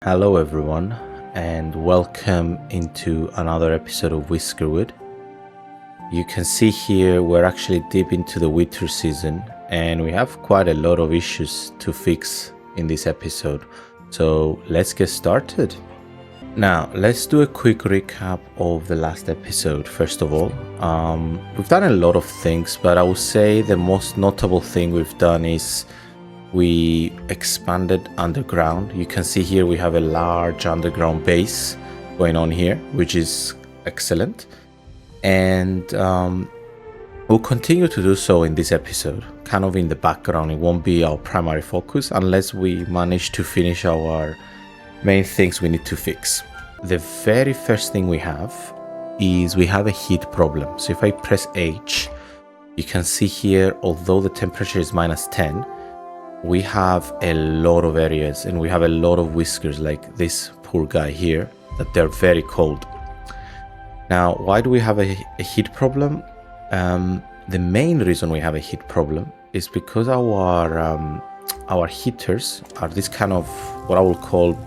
Hello everyone, and welcome into another episode of Whiskerwood. You can see here we're actually deep into the winter season, and we have quite a lot of issues to fix in this episode. So let's get started. Now, let's do a quick recap of the last episode. First of all, we've done a lot of things, but I would say the most notable thing we've done is we expanded underground. You can see here we have a large underground base going on here, which is excellent. And we'll continue to do so in this episode, kind of in the background. It won't be our primary focus unless we manage to finish our main things we need to fix. The very first thing we have is we have a heat problem. So if I press H, you can see here, although the temperature is -10, we have a lot of areas and we have a lot of whiskers like this poor guy here that they're very cold. Now, why do we have a heat problem? The main reason we have a heat problem is because our heaters are this kind of what I will call,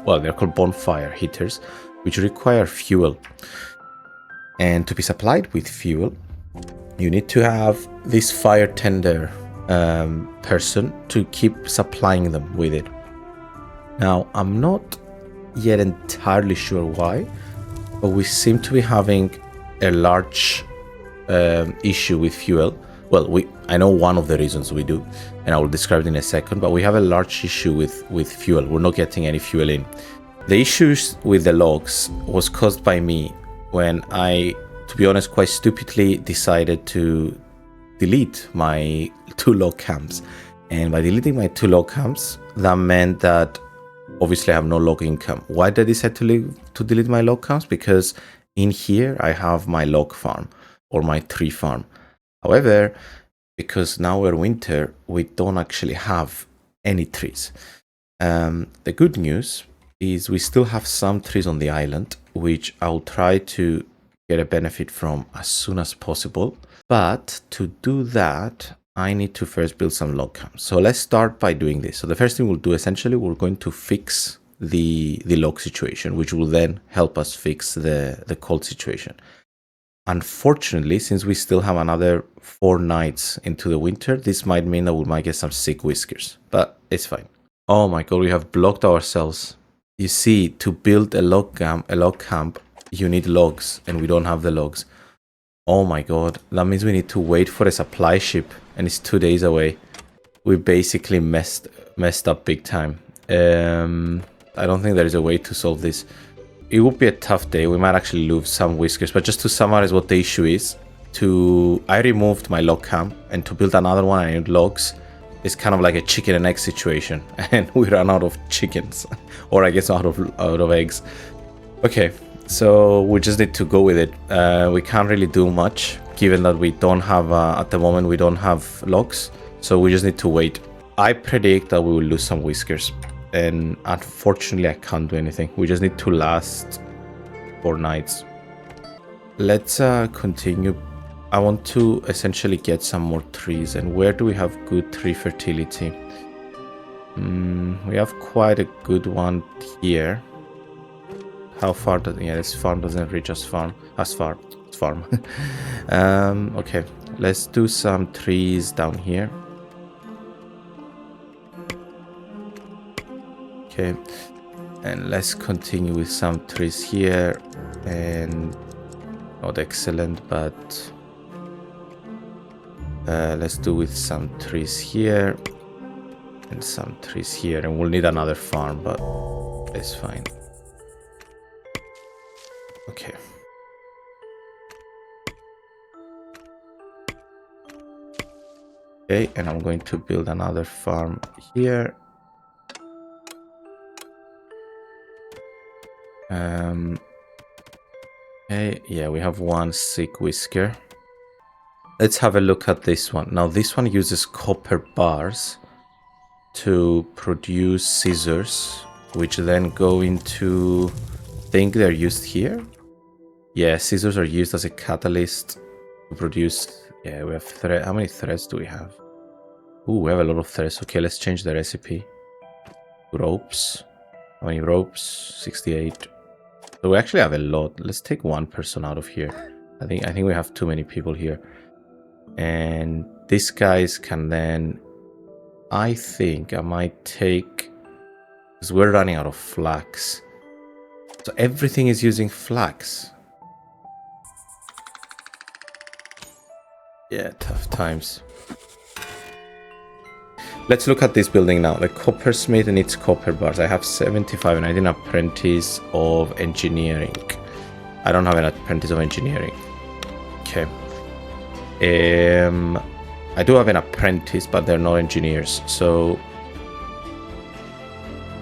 well, they're called bonfire heaters, which require fuel. And to be supplied with fuel, you need to have this fire tender person to keep supplying them with it. Now, I'm not yet entirely sure why, but we seem to be having a large issue with fuel. Well, I know one of the reasons we do, and I will describe it in a second, but we have a large issue with fuel. We're not getting any fuel in. The issues with the logs was caused by me when I, to be honest, quite stupidly decided to delete my 2 log camps. And by deleting my 2 log camps, that meant that obviously I have no log income. Why did I decide to delete my log camps? Because in here I have my log farm or my tree farm. However, because now we're winter, we don't actually have any trees. The good news is we still have some trees on the island, which I'll try to get a benefit from as soon as possible. But to do that, I need to first build some log camps. So let's start by doing this. So the first thing we'll do, essentially, we're going to fix the log situation, which will then help us fix the cold situation. Unfortunately, since we still have another 4 nights into the winter, this might mean that we might get some sick whiskers, but it's fine. Oh my god, we have blocked ourselves. You see, to build a log camp, you need logs, and we don't have the logs. Oh my god, that means we need to wait for a supply ship, and it's 2 days away. We basically messed up big time. I don't think there is a way to solve this. It would be a tough day. We might actually lose some whiskers, but just to summarize what the issue is, I removed my log camp, and to build another one I need logs. It's kind of like a chicken and egg situation, and we ran out of chickens, or I guess out of eggs. Okay. So we just need to go with it. We can't really do much, given that we don't have, at the moment, we don't have logs. So we just need to wait. I predict that we will lose some whiskers. And unfortunately, I can't do anything. We just need to last 4 nights. Let's continue. I want to essentially get some more trees. And where do we have good tree fertility? We have quite a good one here. How far does this farm doesn't reach as far. Okay, let's do some trees down here. Okay, and let's continue with some trees here, and not excellent, but let's do with some trees here and some trees here, and we'll need another farm, but it's fine. Okay. Okay, and I'm going to build another farm here. Okay, yeah, we have 1 sick whisker. Let's have a look at this one. Now, this one uses copper bars to produce scissors, which then go into, I think they're used here. Yeah, scissors are used as a catalyst to produce. Yeah, we have thread. How many threads do we have? Ooh, we have a lot of threads. Okay, let's change the recipe. Ropes. How many ropes? 68. So we actually have a lot. Let's take one person out of here. I think we have too many people here. And these guys can then... I think I might take... because we're running out of flax. So everything is using flax. Yeah, tough times. Let's look at this building now. The coppersmith needs copper bars. I have 75 and I did an apprentice of engineering. I don't have an apprentice of engineering. Okay. I do have an apprentice, but they're not engineers. So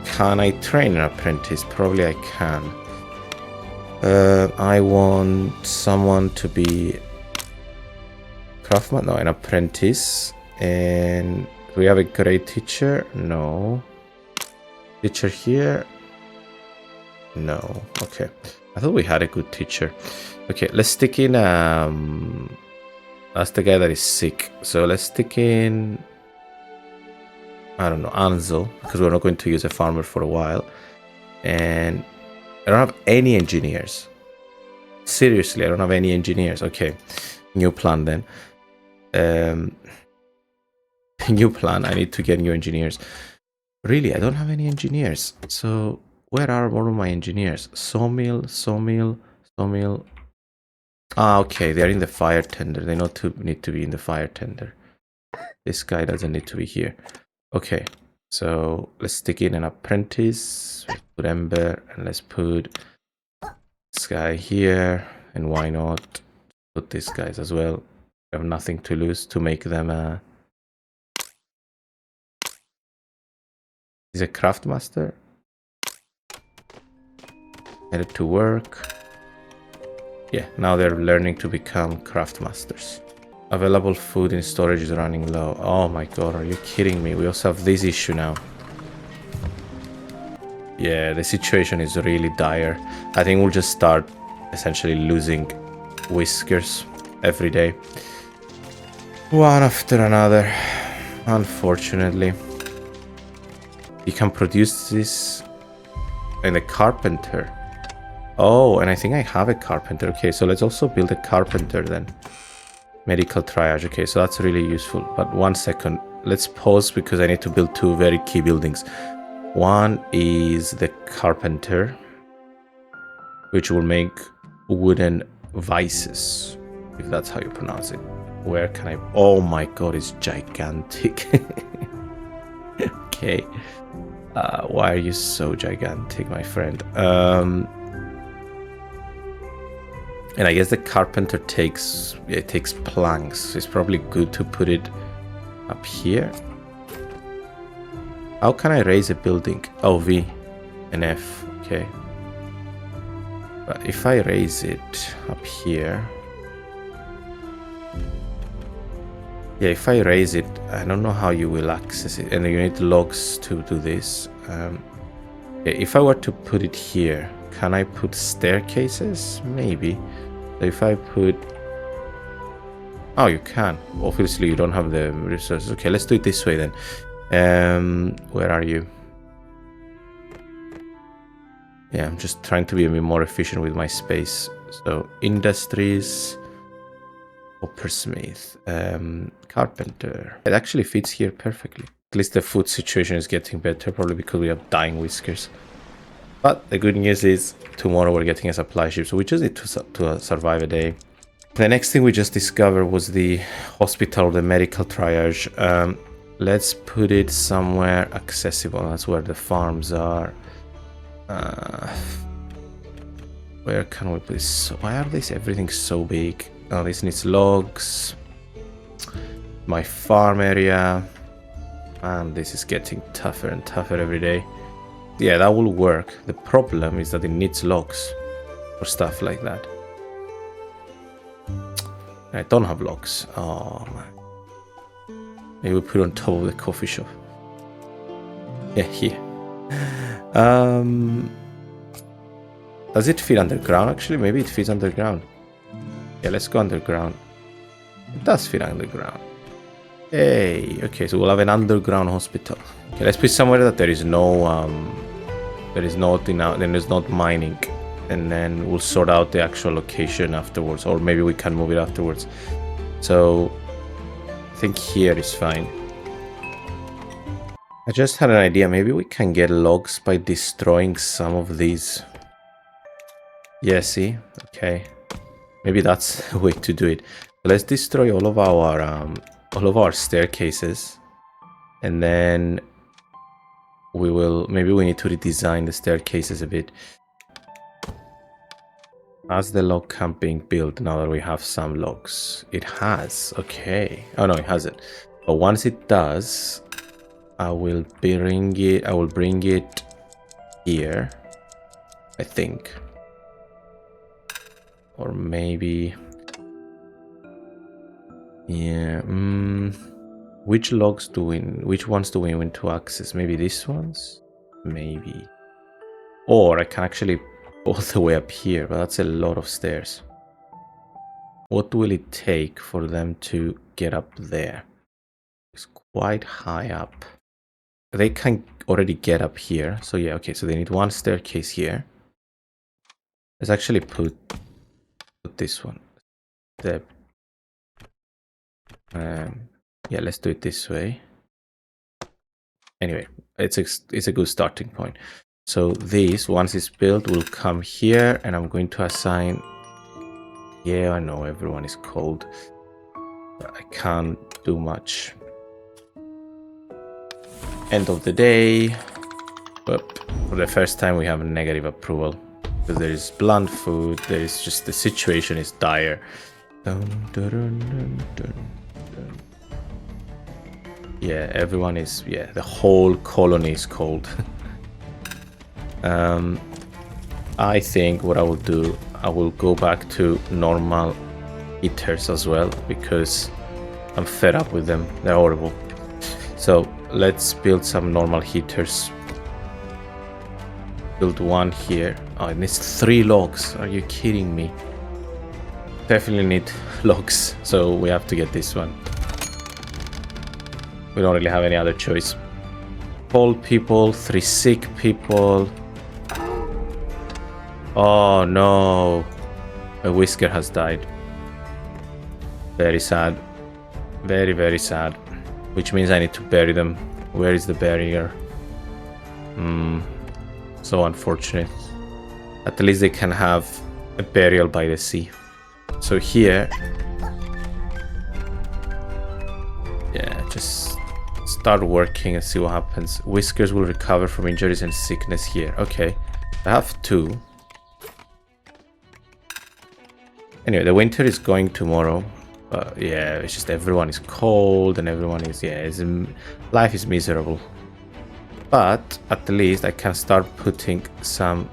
can I train an apprentice? Probably I can. I want someone to be craftsman. No, an apprentice. And do we have a great teacher? No. Teacher here? No. Okay. I thought we had a good teacher. Okay, let's stick in that's the guy that is sick. So let's stick in, I don't know, Ansel, because we're not going to use a farmer for a while. And I don't have any engineers. Seriously, I don't have any engineers. Okay, new plan then. New plan, I need to get new engineers. Really, I don't have any engineers. So where are all of my engineers? Sawmill. Ah, okay, they're in the fire tender. They need to be in the fire tender. This guy doesn't need to be here. Okay, so let's stick in an apprentice. Put Ember, and let's put this guy here. And why not put these guys as well? We have nothing to lose to make them He's a craftmaster. Headed to work. Yeah, now they're learning to become craftmasters. Available food in storage is running low. Oh my god, are you kidding me? We also have this issue now. Yeah, the situation is really dire. I think we'll just start essentially losing whiskers every day. One after another, unfortunately. You can produce this in the carpenter. Oh, and I think I have a carpenter. Okay, so let's also build a carpenter then. Medical triage. Okay, so that's really useful. But 1 second. Let's pause because I need to build two very key buildings. One is the carpenter, which will make wooden vices, if that's how you pronounce it. Where can I... Oh my god, it's gigantic. Okay. Why are you so gigantic, my friend? And I guess the carpenter takes planks. So it's probably good to put it up here. How can I raise a building? Oh, V and F. Okay. But if I raise it up here... Yeah, if I raise it, I don't know how you will access it. And you need logs to do this. If I were to put it here, can I put staircases? Maybe. So if I put... Oh, you can. Obviously, you don't have the resources. Okay, let's do it this way then. Where are you? Yeah, I'm just trying to be a bit more efficient with my space. So, industries... Coppersmith, carpenter. It actually fits here perfectly. At least the food situation is getting better, probably because we have dying whiskers. But the good news is tomorrow we're getting a supply ship, so we just need to survive a day. The next thing we just discovered was the hospital, the medical triage. Let's put it somewhere accessible. That's where the farms are. Where can we put this? Why are these everything so big? Oh, this needs logs. My farm area. And this is getting tougher and tougher every day. Yeah, that will work. The problem is that it needs logs for stuff like that. I don't have logs. Oh, man. Maybe we put it on top of the coffee shop. Yeah, here. Does it fit underground, actually? Maybe it fits underground. Yeah, let's go underground. It does fit underground. Hey, okay, so we'll have an underground hospital. Okay, let's put somewhere that there is no there is not enough, then there's not mining, and then we'll sort out the actual location afterwards, or maybe we can move it afterwards. So I think here is fine. I just had an idea. Maybe we can get logs by destroying some of these. Yeah, see? Okay. Maybe that's a way to do it. Let's destroy all of our staircases. And then we will... Maybe we need to redesign the staircases a bit. How's the log camp being built now that we have some logs? It has. Okay. Oh, no, it hasn't. But once it does... I will bring it here, I think. Or maybe... Yeah, which logs do we... Which ones do we want to access? Maybe these ones? Maybe. Or I can actually go all the way up here, but that's a lot of stairs. What will it take for them to get up there? It's quite high up. They can already get up here. So yeah, okay, so they need one staircase here. Let's actually put this one. Yeah, let's do it this way. Anyway, it's a good starting point. So this, once it's built, will come here, and I'm going to assign... Yeah, I know everyone is cold. I can't do much. End of the day. But for the first time we have a negative approval. Because there is blunt food, there is just... The situation is dire. Yeah, everyone is... Yeah, the whole colony is cold. I think what I will do, I will go back to normal heaters as well, because I'm fed up with them. They're horrible. So let's build some normal heaters. Build one here. Oh, it needs 3 logs. Are you kidding me? Definitely need logs, so we have to get this one. We don't really have any other choice. Cold people, 3 sick people. Oh no, a whisker has died. Very sad. Very, very sad. Which means I need to bury them. Where is the barrier? So unfortunate. At least they can have a burial by the sea. So here... Yeah, just start working and see what happens. Whiskers will recover from injuries and sickness here. Okay, I have 2. Anyway, the winter is going tomorrow. Yeah, it's just everyone is cold and everyone is... Yeah, life is miserable. But at least I can start putting some...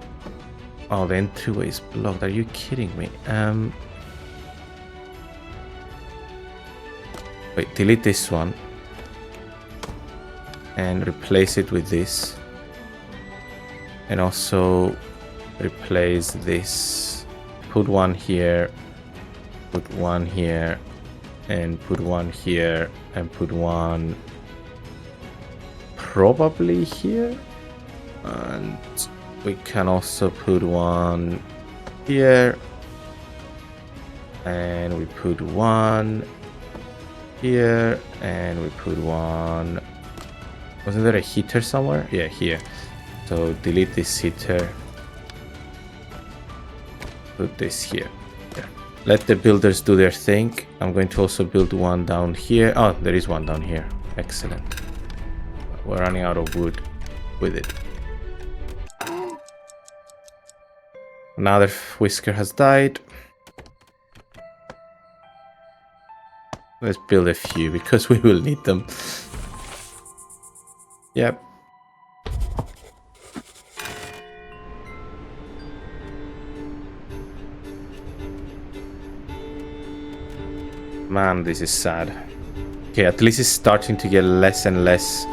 Oh, the entryway is blocked. Are you kidding me? Wait, delete this one. And replace it with this. And also replace this. Put one here. Put one here. And put one here. And put one... Probably here. And we can also put one here. And we put one here. And we put one... Wasn't there a heater somewhere? Yeah, here. So delete this heater. Put this here. Yeah. Let the builders do their thing. I'm going to also build one down here. Oh, there is one down here. Excellent. We're running out of wood with it. Another whisker has died. Let's build a few because we will need them. Yep. Man, this is sad. Okay, at least it's starting to get less and less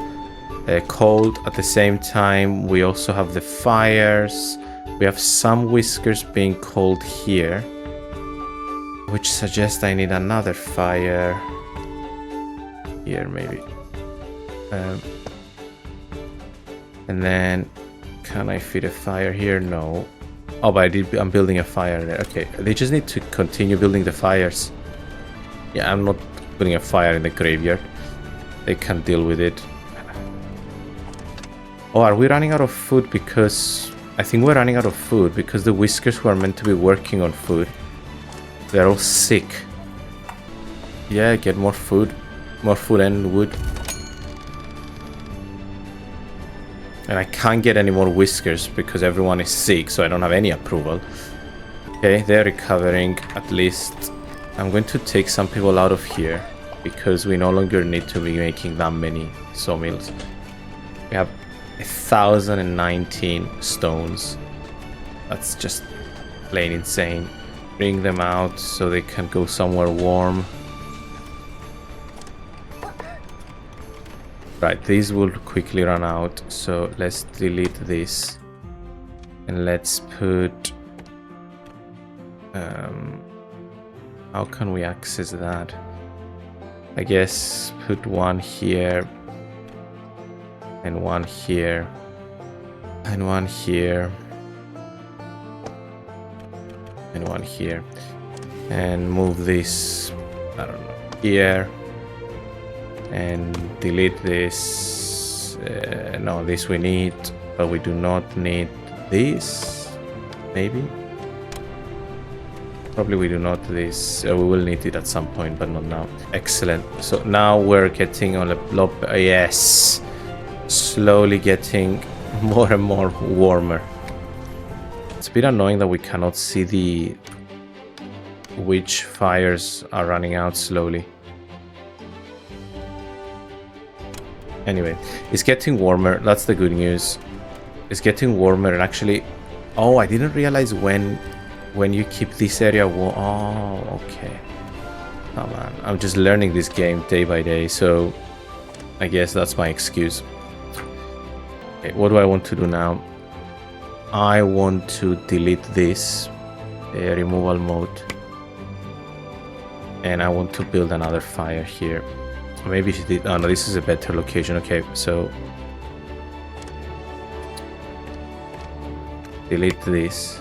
cold. At the same time, we also have the fires. We have some whiskers being cold here, which suggests I need another fire here, maybe. And then Can I feed a fire here? No. Oh, but I'm building a fire there. Okay, they just need to continue building the fires. Yeah, I'm not putting a fire in the graveyard. They can deal with it. Oh, are we running out of food? Because I think we're running out of food because the Whiskers who are meant to be working on food, they're all sick. Yeah, get more food. More food and wood. And I can't get any more Whiskers because everyone is sick, so I don't have any approval. Okay, they're recovering at least. I'm going to take some people out of here because we no longer need to be making that many sawmills. We have 1,019 stones. That's just plain insane. Bring them out so they can go somewhere warm. Right, these will quickly run out, so let's delete this. And let's put... how can we access that? I guess put one here. And one here. And one here. And one here. And move this, I don't know, here. And delete this. No, this we need, but we do not need this. Maybe. Probably we do not this. We will need it at some point, but not now. Excellent. So now we're getting on a blob. Yes. Slowly getting more and more warmer. It's a bit annoying that we cannot see which fires are running out slowly. Anyway, it's getting warmer. That's the good news. It's getting warmer and actually... Oh, I didn't realize when you keep this area warm. Oh, okay. Oh man, I'm just learning this game day by day, so I guess that's my excuse. Okay, what do I want to do now? I want to delete this removal mode. And I want to build another fire here. Maybe she did. Oh no, this is a better location. Okay, so delete this.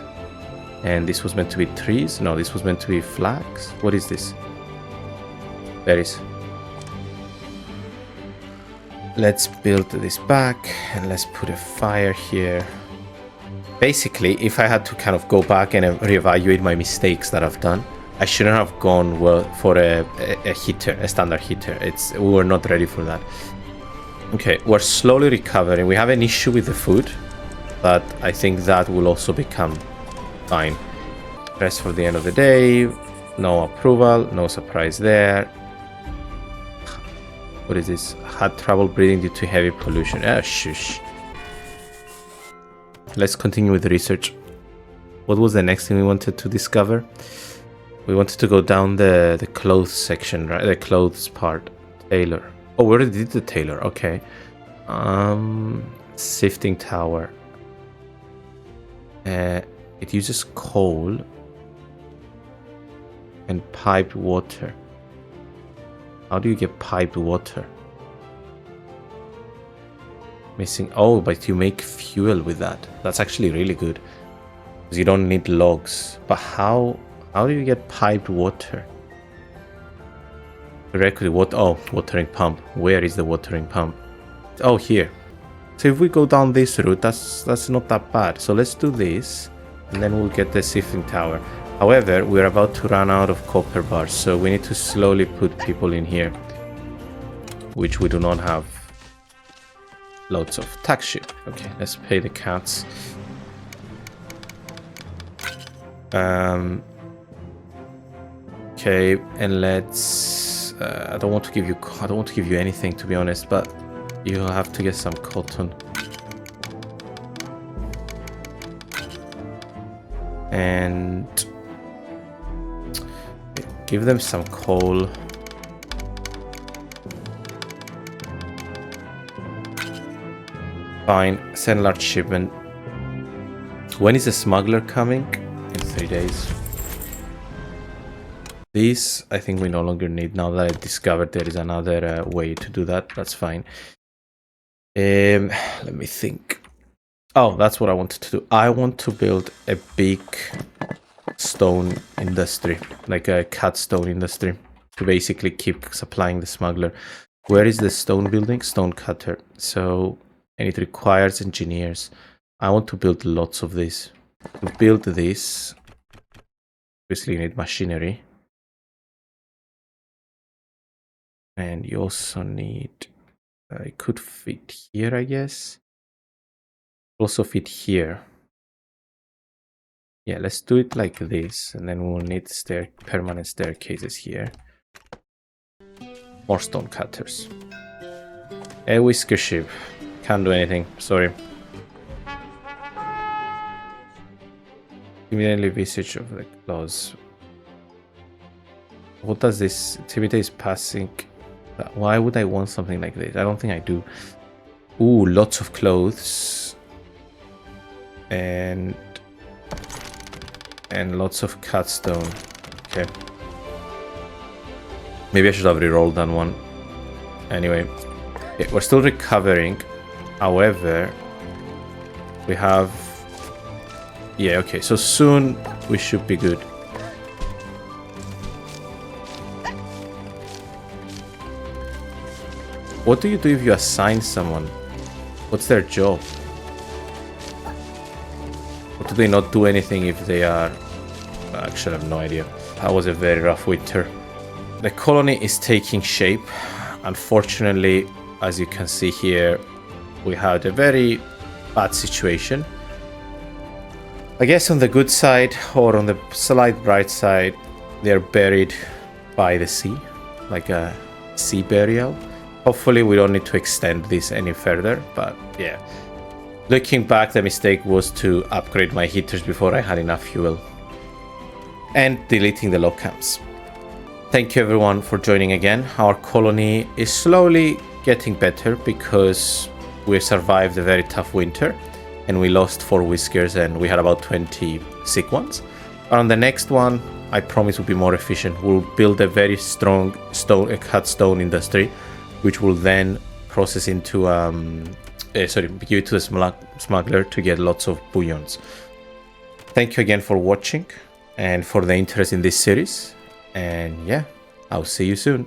And this was meant to be trees. No, this was meant to be flags. What is this? Berries. Let's build this back and let's put a fire here. Basically, if I had to kind of go back and reevaluate my mistakes that I've done, I shouldn't have gone for a heater, a standard heater. We were not ready for that. Okay, we're slowly recovering. We have an issue with the food, but I think that will also become fine. Rest for the end of the day. No approval, no surprise there. What is this? Had trouble breathing due to heavy pollution. Ah, shush. Let's continue with the research. What was the next thing we wanted to discover? We wanted to go down the clothes section, right? The clothes part. Tailor. Oh, we already did the tailor. Okay. Sifting tower. It uses coal and piped water. How do you get piped water? Missing. Oh, but you make fuel with that. That's actually really good. Because you don't need logs. But how do you get piped water? Directly watering pump. Where is the watering pump? Oh, here. So if we go down this route, that's not that bad. So let's do this. And then we'll get the sifting tower. However, we're about to run out of copper bars. So we need to slowly put people in here. Which we do not have loads of. Tax ship. Okay, let's pay the cats. Okay, and let's... I don't want to give you anything, to be honest, but you'll have to get some cotton. And give them some coal. Fine, send large shipment. When is the smuggler coming? In 3 days. These, I think we no longer need now that I discovered there is another way to do that. That's fine. Let me think. Oh, that's what I wanted to do. I want to build a big stone industry, like a cut stone industry, to basically keep supplying the smuggler. Where is the stone building? Stone cutter. So, and it requires engineers. I want to build lots of this. To build this, obviously you need machinery. And you also need, it could fit here, I guess. Also fit here. Yeah, let's do it like this, and then we'll need permanent staircases here. More stone cutters. A whisker ship. Can't do anything, sorry. Immediately visage of the claws. What does this? Activity is passing. Why would I want something like this? I don't think I do. Ooh, lots of clothes. And lots of cut stone. Okay. Maybe I should have re-rolled that one. Anyway, okay, we're still recovering. However, we have... Yeah, okay, so soon we should be good. What do you do if you assign someone? What's their job? Or do they not do anything if they are... I actually have no idea. That was a very rough winter. The colony is taking shape. Unfortunately, as you can see here, we had a very bad situation. I guess on the good side, or on the slight bright side, they're buried by the sea, like a sea burial. Hopefully we don't need to extend this any further, but yeah. Looking back, the mistake was to upgrade my heaters before I had enough fuel. And deleting the log camps. Thank you everyone for joining again. Our colony is slowly getting better because we survived a very tough winter and we lost 4 whiskers and we had about 20 sick ones. But on the next one, I promise we'll be more efficient. We'll build a very strong cut stone industry, which will then process into give it to the smuggler to get lots of bullions. Thank you again for watching and for the interest in this series. And yeah, I'll see you soon.